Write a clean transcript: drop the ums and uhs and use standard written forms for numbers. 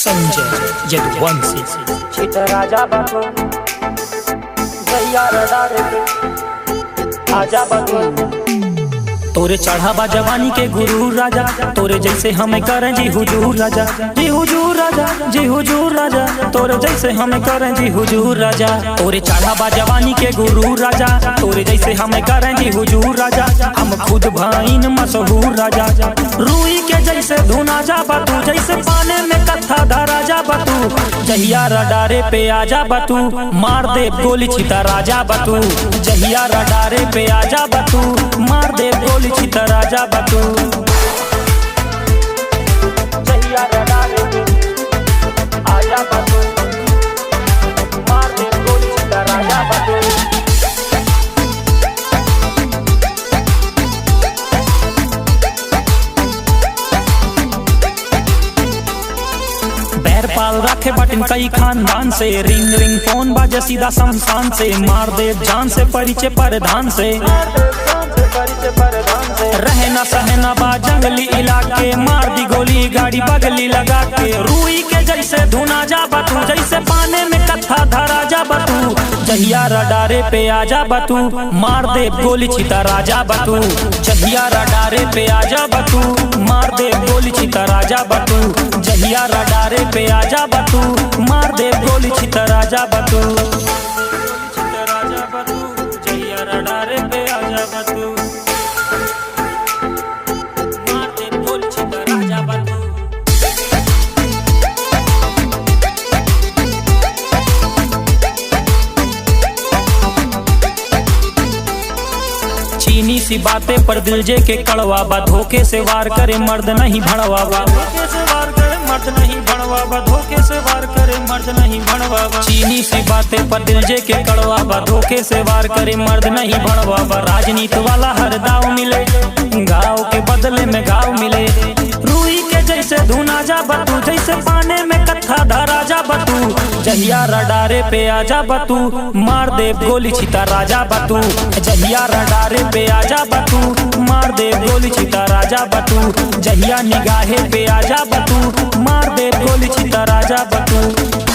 संजय यदुवंशी छित राजा बाबू जैया रडारे आजा बाबू तोरे चढ़ावा जवानी के गुरु राजा, तोरे जैसे हमें करें जी हुजूर राजा, जी हुजूर राजा, जी हुजूर राजा, तोरे जैसे हमें करें जी हुजूर राजा। तोरे चढ़ावा जवानी के गुरु राजा, तोरे जैसे हमें करें जी हुजूर राजा। हम खुद भाईन मशहूर राजा, रूई के जैसे धुना जा बतू, जैसे पाने में कत्था धरा जा बतू। जहिया रडारे पे आजा बतू, मार दे गोली छिता राजा बतू। जहिया रडारे पे आजा बतू, मार दे गोली छिता राजा बतू। जैया रडारे आजा बाबू मार दे गोली छित राजा बाबू। बैर पाल रखे बटन कई खानदान से, रिंग रिंग फोन बाजे सीधा शमशान से। मार दे जान से परिचय परधान से, रहे ना सहे ना बा जंगली इलाके। मार दी गोली गाड़ी बगली लगा के, रूई के जैसे धुना जा बतू, जैसे पाने में कत्था धरा जा बतू। जहिया रडारे पे आजा बतू, मार दे गोली छिता राजा बतू। जहिया रडारे पे आजा बतू, मार दे गोली छिता राजा बतू। जहिया रडारे पे आजा बतू, मार दे गोली छिता राजा बतू। जहिया रडारे पे आजा बतू, मार दे गोली छिता राजा बतू। चीनी सी बातें पर दिल जे के कड़वा बा, धोखे से वार करे मर्द नहीं भड़वा बा। धोखे से वार करे मर्द नहीं भड़वा बा, धोखे से वार करे मर्द नहीं भड़वा बा। चीनी सी बातें पर दिल जे के कड़वा बा, धोखे से वार करे मर्द नहीं भड़वा बा। राजनीति वाला हर दाव मिले, गाँव के बदले में गाँव मिले। रूई के जैसे धुना जा बतू, जैसे पाने में कत्था धरा जा बतू। जहिया रडारे पे आजा बतू, मार दे गोली छिता राजा बतू। जहिया रडारे पे आजा बतू, मार दे गोली छिता राजा बतू। जहिया निगाहे पे आजा बतू, मार दे गोली छिता राजा बतू।